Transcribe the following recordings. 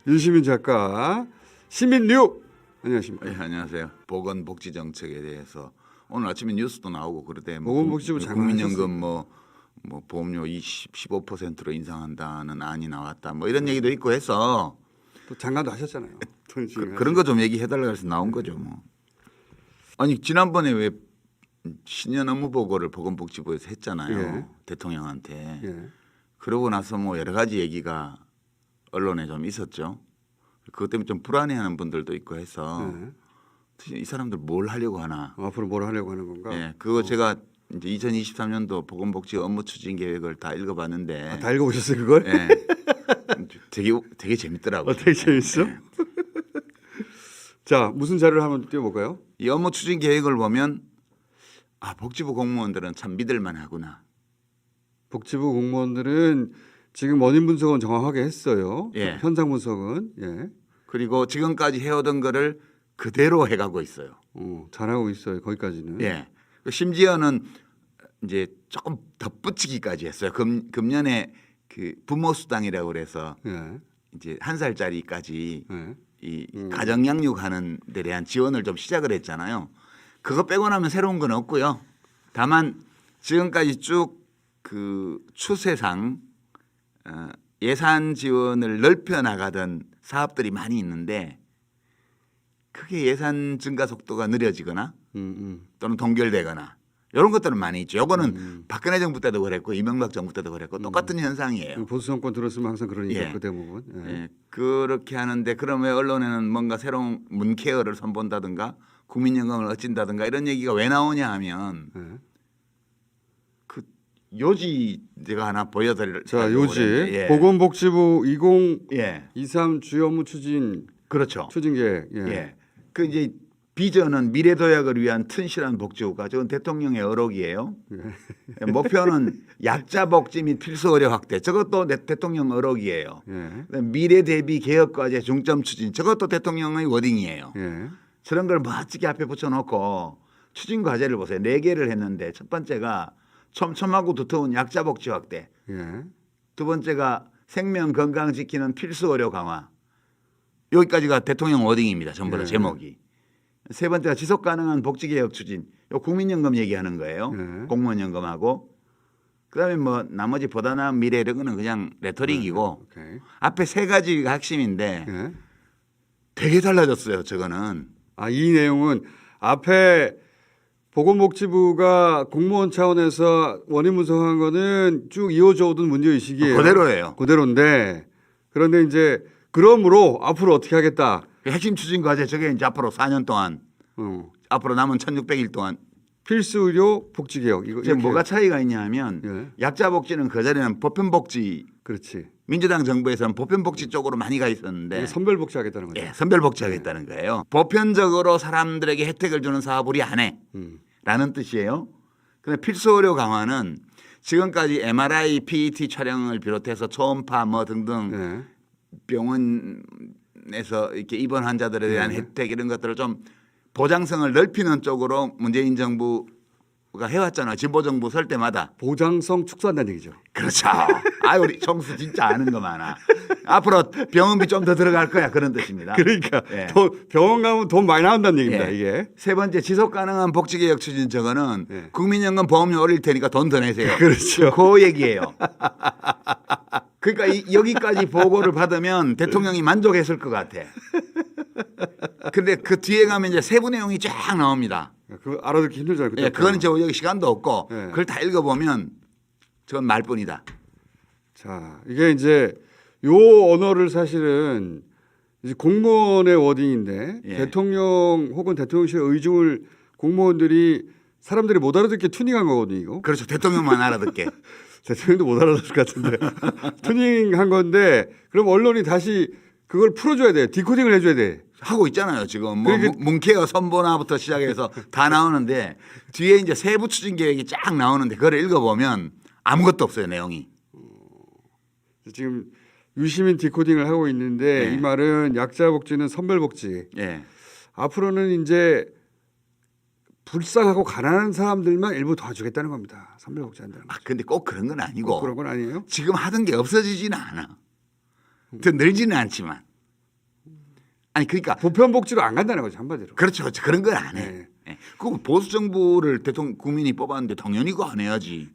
유시민 작가, 시민뉴 안녕하십니까? 네, 안녕하세요. 보건복지 정책에 대해서 오늘 아침에 뉴스도 나오고 그러대. 보건복지부 장관 국민연금 뭐 보험료 15%로 인상한다는 안이 나왔다. 뭐 이런 얘기도 있고 해서 또 장관도 하셨잖아요. 그런 거 좀 얘기해달라고 해서 나온 거죠. 뭐. 아니 지난번에 왜 신년 업무 보고를 보건복지부에서 했잖아요. 예. 대통령한테. 예. 그러고 나서 뭐 여러 가지 얘기가 언론에 좀 있었죠. 그것 때문에 좀 불안해하는 분들도 있고 해서 이 사람들 뭘 하려고 하나. 앞으로 뭘 하려고 하는 건가? 예, 그거 제가 이제 2023년도 보건복지 업무 추진 계획을 다 읽어봤는데. 다 읽어보셨어요 그걸? 예, 되게 재밌더라고요. 되게 재밌어. 예. 자, 무슨 자료를 한번 띄워볼까요? 이 업무 추진 계획을 보면 아 복지부 공무원들은 참 믿을만하구나. 복지부 공무원들은 지금 원인 분석은 정확하게 했어요. 예. 현상 분석은 예. 그리고 지금까지 해오던 거를 그대로 해가고 있어요. 잘하고 있어요. 거기까지는. 예. 심지어는 이제 조금 덧붙이기까지 했어요. 금년에 그 부모 수당이라고 그래서 예. 이제 1살짜리까지 예. 이 가정 양육하는 데 대한 지원을 좀 시작을 했잖아요. 그거 빼고 나면 새로운 건 없고요. 다만 지금까지 쭉 그 추세상 예산 지원을 넓혀 나가던 사업들이 많이 있는데 크게 예산 증가 속도가 느려지거나 또는 동결되거나 이런 것들은 많이 있죠. 요거는 박근혜 정부 때도 그랬고 이명박 정부 때도 그랬고 똑같은 현상이에요. 보수 정권 들었으면 항상 그러니까 예. 그 대부분. 예. 예, 그렇게 하는데 그럼 왜 언론에는 뭔가 새로운 문케어를 선본다든가 국민연금을 어찐다든가 이런 얘기가 왜 나오냐 하면 예. 그 요지 제가 하나 보여드릴. 자, 요지 예. 보건복지부 예, 2023 주요 업무 추진 그렇죠. 계획. 예. 예, 그 이제 비전은 미래 도약을 위한 튼실한 복지국가. 저건 대통령의 어록이에요. 예. 목표는 약자 복지 및 필수 의료 확대. 저것도 대통령 어록이에요. 예. 미래 대비 개혁 과제 중점 추진. 저것도 대통령의 워딩이에요. 예. 저런 걸 멋지게 앞에 붙여놓고 추진 과제를 보세요. 4개를 했는데 첫 번째가 촘촘하고 두터운 약자 복지 확대. 예. 두 번째가 생명 건강 지키는 필수 의료 강화. 여기까지가 대통령 워딩입니다. 전부 다 예. 제목이. 세 번째가 지속 가능한 복지 개혁 추진. 요 국민연금 얘기하는 거예요. 예. 공무원연금하고. 그다음에 뭐 나머지 보다 나은 미래 이런 거는 그냥 레토릭이고 오케이. 앞에 세 가지가 핵심인데 예. 되게 달라졌어요. 저거는. 아, 이 내용은 앞에 보건복지부가 공무원 차원에서 원인 분석한 거는 쭉 이어져 오던 문제 의식이에요. 그대로예요. 그대로인데 그런데 이제 그러므로 앞으로 어떻게 하겠다. 핵심 추진 과제 저게 이제 앞으로 4년 동안 앞으로 남은 1600일 동안 필수 의료 복지 개혁 이거 지금 뭐가 차이가 있냐 하면 예. 약자 복지는 그전에는 보편복지 그렇지. 민주당 정부에서는 보편복지 쪽으로 많이 가 있었는데 선별 복지 하겠다는 거죠. 예, 선별복지 하겠다는 거예요. 보편적으로 사람들에게 혜택을 주는 사업 우리 안 해. 라는 뜻이에요. 근데 필수 의료 강화는 지금까지 MRI, PET 촬영을 비롯해서 초음파 뭐 등등 예. 병원에서 이렇게 입원 환자들에 대한 혜택 이런 것들을 좀 보장성을 넓히는 쪽으로 문재인 정부가 해왔잖아요. 진보 정부 설 때마다. 보장성 축소한다는 얘기죠. 그렇죠. 아 우리 청수 진짜 아는 거 많아. 앞으로 병원비 좀 더 들어갈 거야 그런 뜻입니다. 그러니까 예. 병원 가면 돈 많이 나온다는 얘기입니다. 예. 이게. 세 번째 지속 가능한 복지 개혁 추진 저거는 예. 국민연금 보험료 올릴 테니까 돈 더 내세요. 그렇죠. 그 얘기예요. 그러니까 여기까지 보고를 받으면 대통령이 만족했을 것 같아. 근데 그 뒤에 가면 이제 세부 내용이 쫙 나옵니다. 그거 알아듣기 힘들잖아요. 예, 그거는 저 여기 시간도 없고 예. 그걸 다 읽어보면 저건 말뿐이다. 자, 이게 이제 요 언어를 사실은 이제 공무원의 워딩인데 예. 대통령 혹은 대통령실 의중을 공무원들이 사람들이 못 알아듣게 튜닝한 거거든요. 이거. 그렇죠. 대통령만 알아듣게. 대통령도 못 알아들을 것 같은데 튜닝한 건데 그럼 언론이 다시 그걸 풀어줘야 돼. 디코딩을 해줘야 돼. 하고 있잖아요. 지금 뭐 그러니까- 문케어 선본화부터 시작해서 다 나오는데 뒤에 이제 세부 추진 계획이 쫙 나오는데 그걸 읽어보면 아무것도 없어요. 내용이. 지금 유시민 디코딩을 하고 있는데 네. 이 말은 약자 복지는 선별 복지. 예. 앞으로는 이제 불쌍하고 가난한 사람들만 일부 도와주겠다는 겁니다. 선별복지한다는 거. 근데 꼭 그런 건 아니고 그런 건 아니에요? 지금 하던 게 없어지지는 않아. 더 늘지는 않지만. 아니 그러니까 보편복지로 안 간다는 거죠 한마디로. 그렇죠. 그런 건 안 해. 네. 예. 그 보수 정부를 대통령 국민이 뽑았는데 당연히 그거 안 해야지.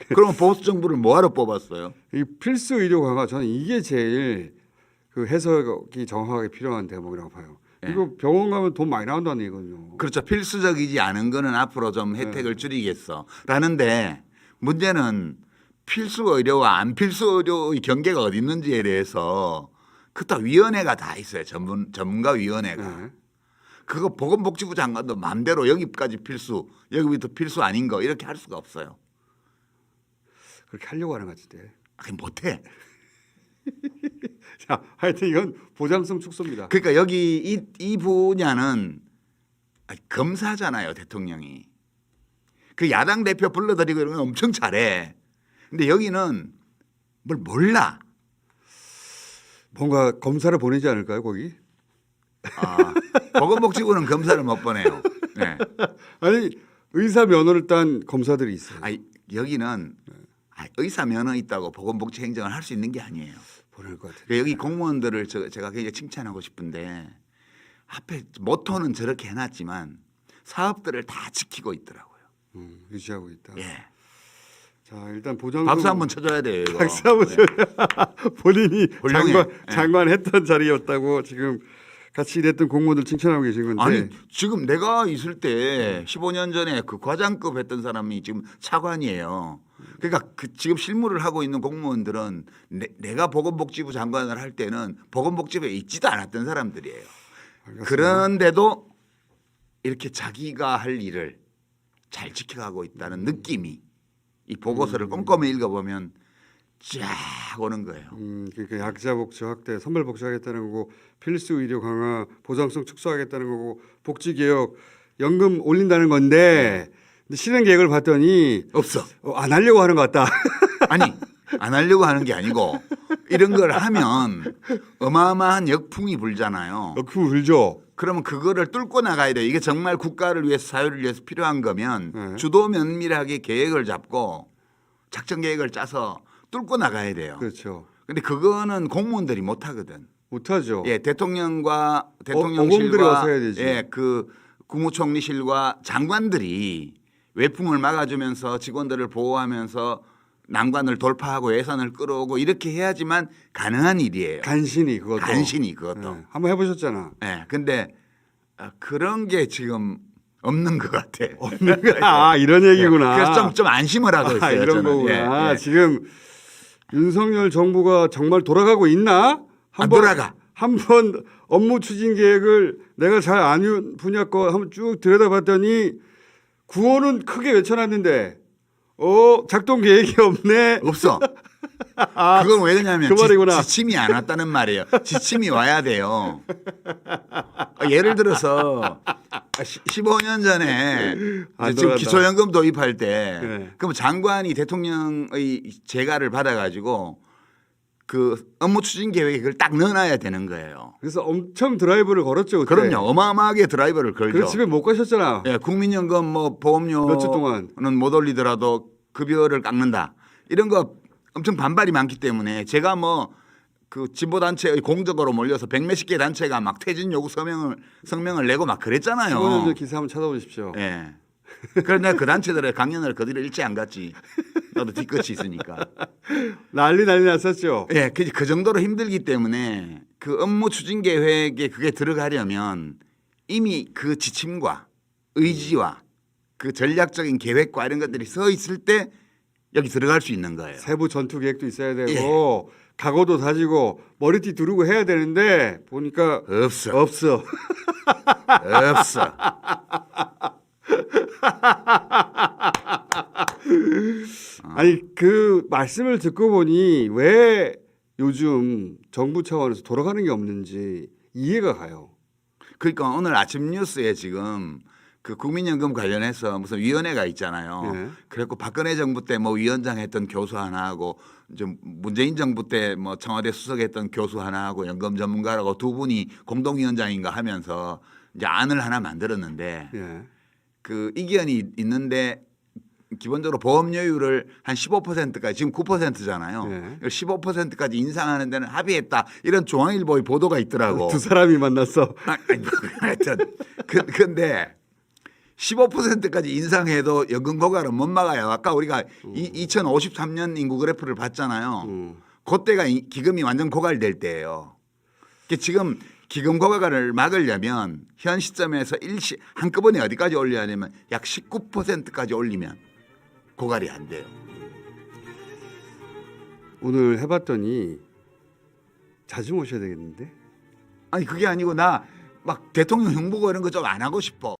그러면 보수 정부를 뭐하러 뽑았어요? 이 필수 의료 강화 저는 이게 제일 그 해석이 정확하게 필요한 대목이라고 봐요. 네. 이거 병원 가면 돈 많이 나온다는 얘기거든요. 그렇죠. 필수적이지 않은 거는 앞으로 좀 혜택을 줄이겠어. 라는데 문제는 필수 의료와 안 필수 의료의 경계가 어디 있는지에 대해서 그다 위원회가 다 있어요. 전문가 위원회가. 네. 그거 보건복지부 장관도 마음대로 여기까지 필수, 여기부터 필수 아닌 거 이렇게 할 수가 없어요. 그렇게 하려고 하는 것 같은데. 그냥 못해. 자, 하여튼 이건 보장성 축소입니다. 그러니까 여기 이 분야는 검사잖아요, 대통령이. 그 야당 대표 불러들이고 이런 건 엄청 잘해. 근데 여기는 뭘 몰라. 뭔가 검사를 보내지 않을까요, 거기? 보건복지부는 검사를 못 보내요. 네. 아니 의사 면허를 딴 검사들이 있어요. 여기는 의사 면허 있다고 보건복지 행정을 할 수 있는 게 아니에요. 보낼 것 같아요. 그러니까 여기 공무원들을 제가 굉장히 칭찬하고 싶은데 앞에 모토는 저렇게 해놨지만 사업들을 다 지키고 있더라고요. 유지하고 있다. 예. 자 일단 보장성 박수 한번 쳐줘야 돼요. 이거. 박수 한번 네. 본인이 훌륭해. 장관했던 자리였다고 지금 같이 일했던 공무원들 칭찬하고 계신 건데. 아니 지금 내가 있을 때 15년 전에 그 과장급 했던 사람이 지금 차관이에요. 그러니까 지금 실무를 하고 있는 공무원들은 내가 보건복지부 장관을 할 때는 보건복지부에 있지도 않았던 사람들이에요. 알겠습니다. 그런데도 이렇게 자기가 할 일을 잘 지켜가고 있다는 느낌이 이 보고서를 꼼꼼히 읽어보면 쫙 오는 거예요. 그러니까 약자 복지 확대, 선별 복지하겠다는 거고 필수 의료 강화, 보장성 축소하겠다는 거고 복지 개혁, 연금 올린다는 건데 근데 실행 계획을 봤더니 없어. 안 하려고 하는 것 같다. 아니 안 하려고 하는 게 아니고 이런 걸 하면 어마어마한 역풍이 불잖아요. 역풍 불죠. 그러면 그거를 뚫고 나가야 돼요. 이게 정말 국가를 위해서 사회를 위해서 필요한 거면 네. 주도 면밀하게 계획을 잡고 작전 계획을 짜서 뚫고 나가야 돼요. 그렇죠. 근데 그거는 공무원들이 못 하거든. 못하죠. 예, 대통령과 어공들이 대통령실과 와서 해야 되지. 예, 그 국무총리실과 장관들이 외풍을 막아주면서 직원들을 보호하면서 난관을 돌파하고 예산을 끌어오고 이렇게 해야지만 가능한 일이에요. 간신히 그것도. 간신히 그것도. 네. 한번 해보셨잖아. 예, 근데 그런 게 지금 없는 것 같아. 아 이런 얘기구나. 그래서 좀 안심을 하고 있어요. 이런 저는. 거구나. 예, 예. 지금 윤석열 정부가 정말 돌아가고 있나? 안 돌아가. 한번 업무 추진 계획을 내가 잘 아는 분야 거 한번 쭉 들여다봤더니 구호는 크게 외쳐놨는데 작동 계획이 없네. 없어. 그건 왜 그러냐면 그 말이구나. 지침이 안 왔다는 말이에요. 지침이 와야 돼요. 예를 들어서 15년 전에 안 지금 돌아간다. 기초연금 도입할 때 네. 그럼 장관이 대통령의 재가를 받아가지고 그 업무 추진 계획에 그걸 딱 넣어놔야 되는 거예요. 그래서 엄청 드라이브를 걸었죠. 그때. 그럼요. 어마어마하게 드라이버를 걸죠. 그래서 집에 못 가셨잖아. 예, 국민연금 뭐 보험료는 몇 주 동안. 못 올리더라도 급여를 깎는다. 이런 거 엄청 반발이 많기 때문에 제가 뭐 그 진보 단체의 공적으로 몰려서 100몇십 개 단체가 막 퇴진 요구 성명을 내고 막 그랬잖아요. 15년 전 기사 한번 찾아보십시오. 예. 그런데 그 단체들의 강연을 그대로 일체 안 갔지. 나도 뒤끝이 있으니까. 난리 났었죠. 예, 그 정도로 힘들기 때문에 그 업무 추진 계획에 그게 들어가려면 이미 그 지침과 의지와 그 전략적인 계획과 이런 것들이 서 있을 때 여기 들어갈 수 있는 거예요. 세부 전투 계획도 있어야 되고 각오도 다지고 머리띠 두르고 해야 되는데 보니까 없어. 없어. 없어. 아니 그 말씀을 듣고 보니 왜 요즘 정부 차원에서 돌아가는 게 없는지 이해가 가요. 그러니까 오늘 아침 뉴스에 지금 그 국민연금 관련해서 무슨 위원회가 있잖아요. 네. 그래갖고 박근혜 정부 때 뭐 위원장 했던 교수 하나 하고 좀 문재인 정부 때 뭐 청와대 수석했던 교수 하나 하고 연금 전문가라고 두 분이 공동위원장인가 하면서 이제 안을 하나 만들었는데 예. 그 이견이 있는데 기본적으로 보험료율을 한 15%까지 지금 9%잖아요. 네. 15%까지 인상하는 데는 합의했다. 이런 중앙일보의 보도가 있더라고. 두 사람이 만났어. 아니, 뭐, 하여튼 근데 15%까지 인상해도 연금 고갈은 못 막아요. 아까 우리가 2053년 인구 그래프를 봤잖아요. 그때가 기금이 완전 고갈될 때예요. 지금 기금 고갈을 막으려면 현 시점에서 한꺼번에 어디까지 올려야 하냐면 약 19%까지 올리면 고갈이 안 돼요. 오늘 해봤더니 자주 모셔야 되겠는데? 아니 그게 아니고 나 막 대통령 흉보고 이런 거 좀 안 하고 싶어.